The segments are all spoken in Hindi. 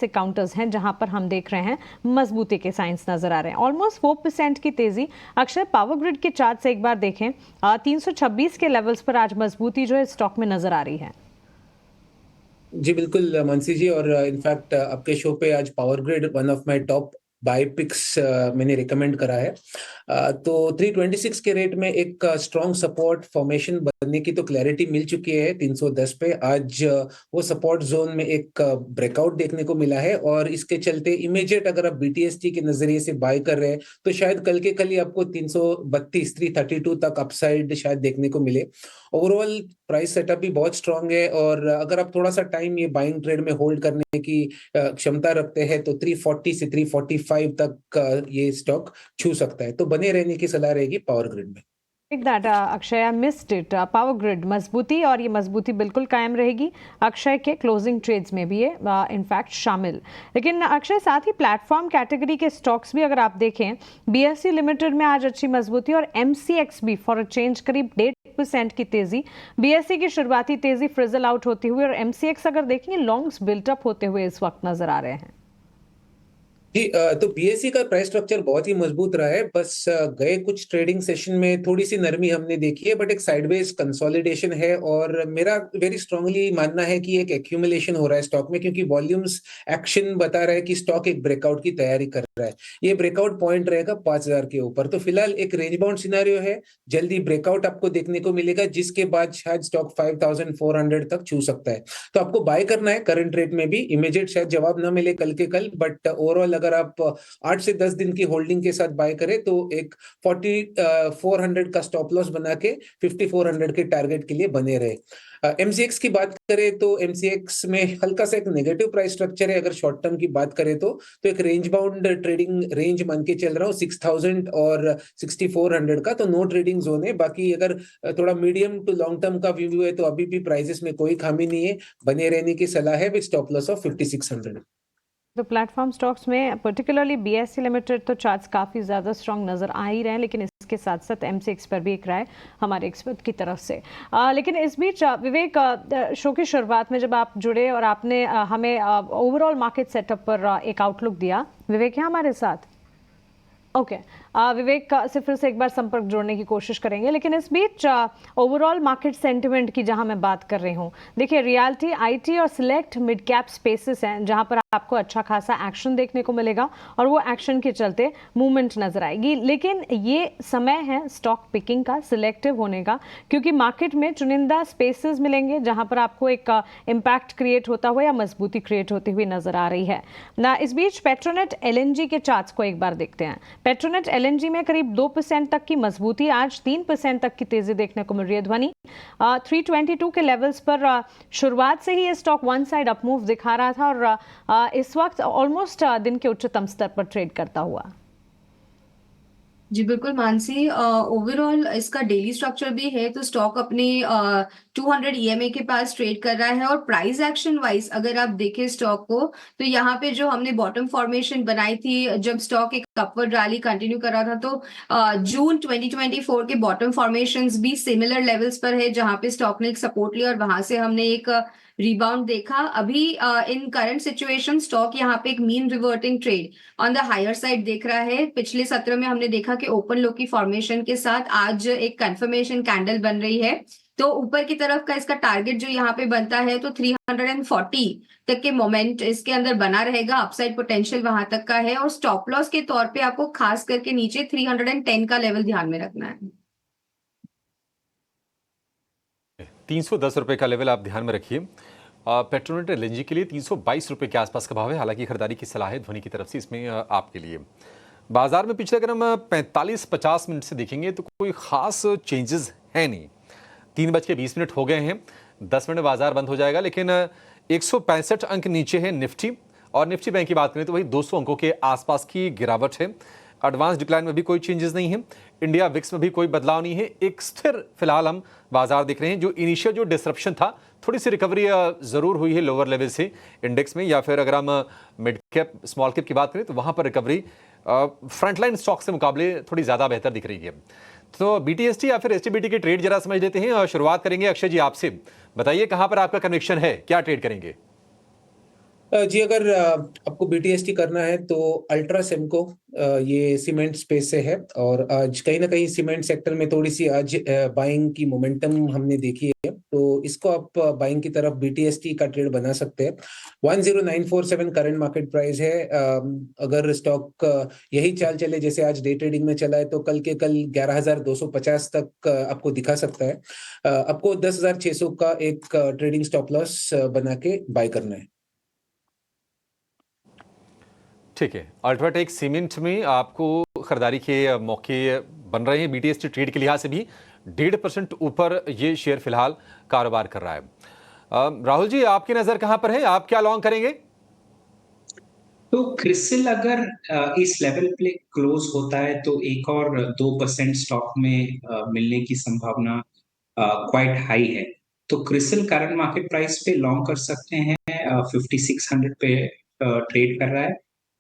से काउंटर्स हैं जहां पर हम देख रहे हैं मजबूती के साइंस नजर आ रहे हैं। ऑलमोस्ट 4% की तेजी। अक्षय, पावर ग्रिड के चार्ट से एक बार देखें, 326 के लेवल्स पर आज मजबूती जो है स्टॉक में नजर आ रही है। जी बिल्कुल मानसी जी, और इनफैक्ट आपके शो पे आज power grid one of my top buy picks मैंने रिकमेंड करा है। तो 326 के रेट में एक स्ट्रॉन्ग सपोर्ट फॉर्मेशन बनने की तो क्लैरिटी मिल चुकी है 310 पे। आज वो सपोर्ट जोन में एक ब्रेकआउट देखने को मिला है, और इसके चलते इमीडिएट अगर आप बीटीएसटी के नजरिए से बाय कर रहे हैं तो शायद कल के कल ही आपको 332 332 तक अपसाइड शायद देखने को मिले। ओवरऑल प्राइस सेटअप भी बहुत स्ट्रांग है, और अगर आप थोड़ा सा टाइम ये बाइंग ट्रेड में होल्ड करने की क्षमता रखते हैं तो 340 से 345 तक ये स्टॉक छू सकता है। तो बने रहने की सलाह रहेगी पावर ग्रिड में। That Akshay, I missed it. Power grid मजबूती, और ये मजबूती बिल्कुल कायम रहेगी। अक्षय के क्लोजिंग ट्रेड्स में भी ये इनफैक्ट शामिल। लेकिन अक्षय, साथ ही प्लेटफॉर्म कैटेगरी के स्टॉक्स भी अगर आप देखें, बीएसई लिमिटेड में आज अच्छी मजबूती, और एमसीएक्स भी फॉर अ चेंज करीब 1.5% की तेजी। बीएसई की शुरुआती तेजी फ्रिजल आउट होती हुई, और एमसीएक्स अगर देखेंगे लॉन्ग्स बिल्टअप होते हुए इस वक्त नजर आ रहे हैं। जी, तो बीएसई का प्राइस स्ट्रक्चर बहुत ही मजबूत रहा है। बस गए कुछ ट्रेडिंग सेशन में थोड़ी सी नरमी हमने देखी है, बट एक साइडवेज कंसोलिडेशन है, और मेरा वेरी स्ट्रांगली मानना है कि एक एक्यूमुलेशन हो रहा है स्टॉक में, क्योंकि वॉल्यूम्स एक्शन बता रहा है कि स्टॉक एक ब्रेकआउट की तैयारी कर रहा है। ये ब्रेकआउट पॉइंट रहेगा 5000 के ऊपर। तो फिलहाल एक रेंज बाउंड सिनेरियो है, जल्दी ब्रेकआउट आपको देखने को मिलेगा, जिसके बाद शायद स्टॉक 5400 तक छू सकता है। तो आपको बाय करना है करंट रेट में भी। इमीडिएट शायद जवाब ना मिले कल के कल, बट ओवरऑल अगर आप 8 से 10 दिन की होल्डिंग के साथ बाय करें तो एक 4400 का स्टॉप लॉस बना के 5400 के टारगेट के लिए बने रहे। एमसीएक्स की बात करें तो एमसीएक्स में हल्का सा एक नेगेटिव प्राइस स्ट्रक्चर है। अगर शॉर्ट टर्म की बात करें तो एक रेंज बाउंड ट्रेडिंग रेंज मान के चल रहा हूँ 6000 और 6400 का, तो नो ट्रेडिंग जोन है। बाकी अगर थोड़ा मीडियम टू लॉन्ग टर्म का व्यू है तो अभी भी प्राइसेस में कोई खामी नहीं है, बने रहने की सलाह है विद स्टॉप लॉस ऑफ 5600। तो प्लेटफॉर्म स्टॉक्स में पर्टिकुलरली बीएसई लिमिटेड तो चार्ट्स काफ़ी ज़्यादा स्ट्रॉन्ग नज़र आ ही रहे हैं, लेकिन इसके साथ साथ एमसीएक्स पर भी एक राय हमारे एक्सपर्ट की तरफ से। लेकिन इस बीच विवेक, शो की शुरुआत में जब आप जुड़े और आपने हमें ओवरऑल मार्केट सेटअप पर एक आउटलुक दिया, विवेक है हमारे साथ? ओके, विवेक से फिर से एक बार संपर्क जोड़ने की कोशिश करेंगे। लेकिन इस बीच ओवरऑल मार्केट सेंटिमेंट की जहां मैं बात कर रही हूं, देखिए रियलिटी, आईटी और सिलेक्ट मिड कैप स्पेसेस हैं जहां पर आपको अच्छा खासा एक्शन देखने को मिलेगा, और वो एक्शन के चलते मूवमेंट नजर आएगी। लेकिन ये समय है स्टॉक पिकिंग का, सिलेक्टिव होने का, क्योंकि मार्केट में चुनिंदा स्पेसेस मिलेंगे जहां पर आपको एक इम्पैक्ट क्रिएट होता हुआ या मजबूती क्रिएट होती हुई नजर आ रही है ना। इस बीच पेट्रोनेट एलएनजी के चार्ट्स को एक बार देखते हैं। पेट्रोनेट एलएनजी में करीब 2% तक की मजबूती, आज 3% तक की तेजी देखने को मिल रही है। ध्वनि 322 के लेवल्स पर शुरुआत से ही ये stock one side up move दिखा रहा था, और इस वक्त ऑलमोस्ट दिन के उच्चतम स्तर पर ट्रेड करता हुआ। जी बिल्कुल मानसी, ओवरऑल इसका डेली स्ट्रक्चर भी है तो स्टॉक अपनी 200 ईएमए के पास ट्रेड कर रहा है। और प्राइस एक्शन वाइज अगर आप देखें स्टॉक को, तो यहाँ पे जो हमने बॉटम फॉर्मेशन बनाई थी जब स्टॉक एक अपवर्ड रैली कंटिन्यू कर रहा था, तो जून 2024 के बॉटम फॉर्मेशंस भी सिमिलर लेवल्स पर है जहां पे स्टॉक ने एक सपोर्ट लिया और वहां से हमने एक रिबाउंड देखा। अभी इन करंट सिचुएशन स्टॉक यहाँ पे एक mean reverting trade on the higher side देख रहा है। पिछले सत्र में हमने देखा कि ओपन लो की फॉर्मेशन के साथ आज एक कंफर्मेशन कैंडल बन रही है, तो ऊपर की तरफ का इसका टारगेट जो यहाँ पे बनता है तो 340 तक के मोमेंट इसके अंदर बना रहेगा। अपसाइड पोटेंशियल वहां तक का है, और स्टॉप लॉस के तौर पे आपको खास करके नीचे 310 का लेवल ध्यान में रखना है। 310 रुपए का लेवल आप ध्यान में रखिए। पेट्रोनेट एलएनजी के लिए 322 रुपए के आसपास का भाव है। हालांकि खरीदारी की सलाह है ध्वनि की तरफ से इसमें आपके लिए। बाजार में पिछले अगर हम 45-50 मिनट से देखेंगे तो कोई खास चेंजेस है नहीं। 3:20 हो गए हैं, 10 मिनट बाजार बंद हो जाएगा। लेकिन 165 अंक नीचे है निफ्टी, और निफ्टी बैंक की बात करें तो वही 200 अंकों के आसपास की गिरावट है। एडवांस डिक्लाइन में भी कोई चेंजेस नहीं है। इंडिया विक्स में भी कोई बदलाव नहीं है। एक स्थिर फिलहाल हम बाजार देख रहे हैं। जो इनिशियल जो डिसरप्शन था, थोड़ी सी रिकवरी जरूर हुई है लोअर लेवल से इंडेक्स में, या फिर अगर हम मिड कैप स्मॉल कैप की बात करें तो वहां पर रिकवरी फ्रंटलाइन स्टॉक से मुकाबले थोड़ी ज्यादा बेहतर दिख रही है। तो बीटीएसटी या फिर एसटीबीटी के ट्रेड जरा समझ लेते हैं, और शुरुआत करेंगे अक्षय जी आपसे। बताइए कहां पर आपका कन्विक्शन है, क्या ट्रेड करेंगे? जी, अगर आपको बीटीएसटी करना है तो अल्ट्रा सेमको ये सीमेंट स्पेस से है, और आज कहीं ना कहीं सीमेंट सेक्टर में थोड़ी सी आज बाइंग की मोमेंटम हमने देखी है, तो इसको आप बाइंग की तरफ बीटीएसटी का ट्रेड बना सकते हैं। 10947 करंट मार्केट प्राइस है। अगर स्टॉक यही चाल चले जैसे आज डे ट्रेडिंग में चला है, तो कल 11,250 तक आपको दिखा सकता है। आपको 10,600 का एक ट्रेडिंग स्टॉप लॉस बना के बाय करना है। ठीक है, अल्ट्राटेक सीमेंट में आपको खरीदारी के मौके बन रहे हैं। बीटीएसटी ट्रेड के लिहाज से भी 1.5% ऊपर ये शेयर फिलहाल कारोबार कर रहा है। राहुल जी, आपकी नजर कहां पर है? आप क्या लॉन्ग करेंगे? तो क्रिसिल अगर इस लेवल पे क्लोज होता है तो एक और 2% स्टॉक में मिलने की संभावना क्वाइट हाई है। तो क्रिसिल करंट मार्केट प्राइस पे लॉन्ग कर सकते हैं। 5600 पे ट्रेड कर रहा है।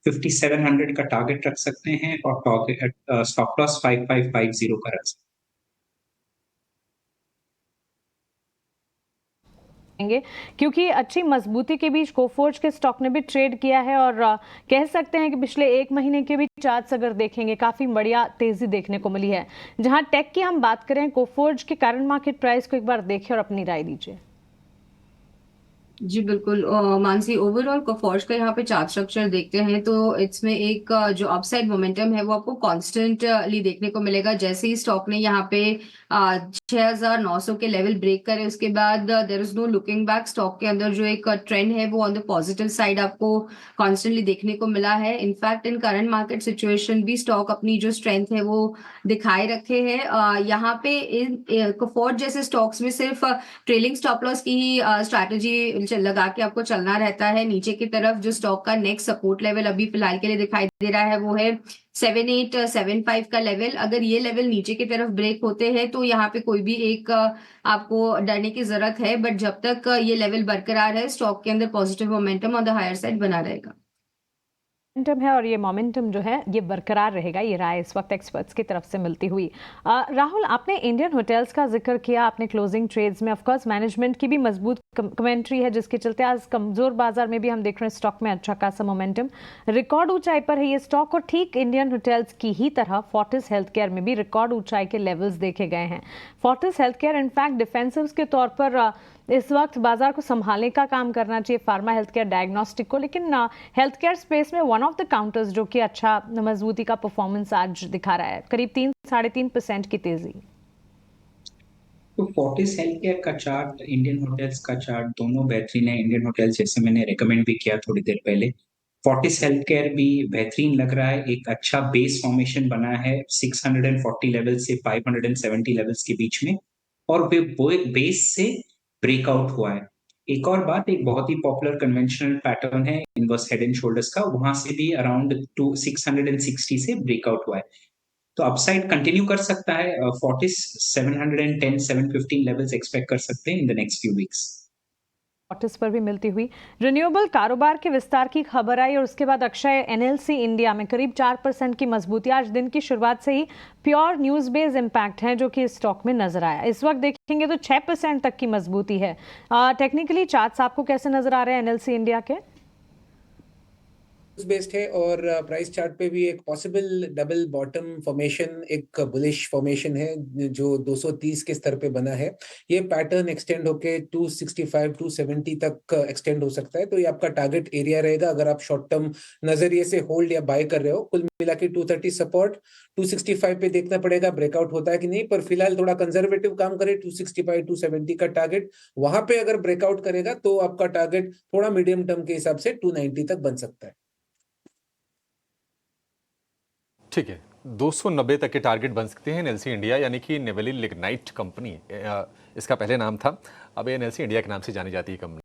5700 का टारगेट रख सकते हैं और टारगेट स्टॉप लॉस 5550 का रख सकते हैं। क्योंकि अच्छी मजबूती के बीच कोफोर्ज के स्टॉक ने भी ट्रेड किया है और कह सकते हैं कि पिछले एक महीने के भी चार्ट्स अगर देखेंगे काफी बढ़िया तेजी देखने को मिली है। जहां टेक की हम बात करें, कोफोर्ज के करंट मार्केट प्राइस को एक बार देखें और अपनी राय दीजिए। जी बिल्कुल। मानसी, ओवरऑल कोफोर्ज का यहाँ पे चार्ट स्ट्रक्चर देखते हैं तो इसमें एक जो अपसाइड मोमेंटम है वो आपको कॉन्स्टेंटली देखने को मिलेगा। जैसे ही स्टॉक ने यहाँ पे 6,900 के लेवल ब्रेक करे, उसके बाद there is no looking back. Stock के अंदर जो एक ट्रेंड है वो ऑन द पॉजिटिव साइड आपको कॉन्स्टेंटली देखने को मिला है। In fact in current market situation भी स्टॉक अपनी जो स्ट्रेंथ है वो दिखाए रखे है। यहाँ पे इन कोफोर्ज जैसे स्टॉक्स में सिर्फ ट्रेलिंग स्टॉप लॉस की ही स्ट्रैटेजी लगा के आपको चलना रहता है। नीचे की तरफ जो स्टॉक का नेक्स्ट सपोर्ट लेवल अभी फिलहाल के लिए दिखाई दे रहा है वो है 7875 का लेवल। अगर ये लेवल नीचे की तरफ ब्रेक होते हैं तो यहाँ पे कोई भी एक आपको डरने की जरूरत है, बट जब तक ये लेवल बरकरार है स्टॉक के अंदर positive momentum on the higher side बना रहेगा। मोमेंटम है और ये मोमेंटम जो है ये बरकरार रहेगा, ये राय इस वक्त एक्सपर्ट्स की तरफ से मिलती हुई। राहुल, आपने इंडियन होटल्स का जिक्र किया आपने क्लोजिंग ट्रेड्स में। ऑफकोर्स मैनेजमेंट की भी मजबूत कमेंट्री है जिसके चलते आज कमजोर बाजार में भी हम देख रहे हैं स्टॉक में अच्छा खासा मोमेंटम, रिकॉर्ड ऊंचाई पर है ये स्टॉक। और ठीक इंडियन होटल्स की ही तरह फोर्टिस हेल्थ केयर में भी रिकॉर्ड ऊंचाई के लेवल्स देखे गए हैं। फोर्टिस हेल्थ केयर इनफैक्ट डिफेंसिव्स के तौर पर इस वक्त बाजार को संभालने का काम करना चाहिए, फार्मा हेल्थ केयर डायग्नोस्टिक को, लेकिन हेल्थ केयर स्पेस में वन ऑफ द काउंटर्स जो कि अच्छा मजबूती का परफॉर्मेंस आज दिखा रहा है, करीब 3-3.5% की तेजी। तो फोर्टिस हेल्थ केयर का चार्ट, इंडियन होटल्स का चार्ट दोनों बेहतरीन है। इंडियन होटल्स जैसे मैंने रेकमेंड भी किया थोड़ी देर पहले, फोर्टिस हेल्थ केयर भी बेहतरीन लग रहा है। एक अच्छा बेस फॉर्मेशन बना है 640 लेवल से 570 लेवल्स के बीच में, और वो एक बेस से ब्रेकआउट हुआ है। एक और बात, एक बहुत ही पॉपुलर कन्वेंशनल पैटर्न है इनवर्स हेड एंड शोल्डर्स का, वहां से भी अराउंड 660 से ब्रेकआउट हुआ है। तो अपसाइड कंटिन्यू कर सकता है। फोर्टिस 710 715 लेवल्स एक्सपेक्ट कर सकते हैं in the next few weeks. Fortis पर भी मिलती हुई रिन्यूएबल कारोबार के विस्तार की खबर आई और उसके बाद अक्षय एनएलसी इंडिया में करीब 4% की मजबूती। आज दिन की शुरुआत से ही प्योर न्यूज बेस्ड इम्पैक्ट है जो कि इस स्टॉक में नजर आया। इस वक्त देखेंगे तो 6% तक की मजबूती है। टेक्निकली चार्ट्स आपको कैसे नजर आ रहे हैं एनएलसी इंडिया के? बेस्ड है, और प्राइस चार्ट पे भी एक पॉसिबल डबल बॉटम फॉर्मेशन, एक बुलिश फॉर्मेशन है जो 230 के स्तर पे बना है। ये पैटर्न एक्सटेंड होके 265 270 तक एक्सटेंड हो सकता है, तो ये आपका टारगेट एरिया रहेगा अगर आप शॉर्ट टर्म नजरिए से होल्ड या बाय कर रहे हो। कुल मिला के 230 सपोर्ट, 265 पे देखना पड़ेगा ब्रेकआउट होता है कि नहीं, पर फिलहाल थोड़ा कंजर्वेटिव काम करे। 265 270 का टारगेट, वहां पे अगर ब्रेकआउट करेगा तो आपका टारगेट थोड़ा मीडियम टर्म के हिसाब से 290 तक बन सकता है। ठीक है, 290 तक के टारगेट बन सकते हैं एनएलसी इंडिया, यानी कि नेवली लिग्नाइट कंपनी इसका पहले नाम था, अब एनएलसी इंडिया के नाम से जानी जाती है कंपनी।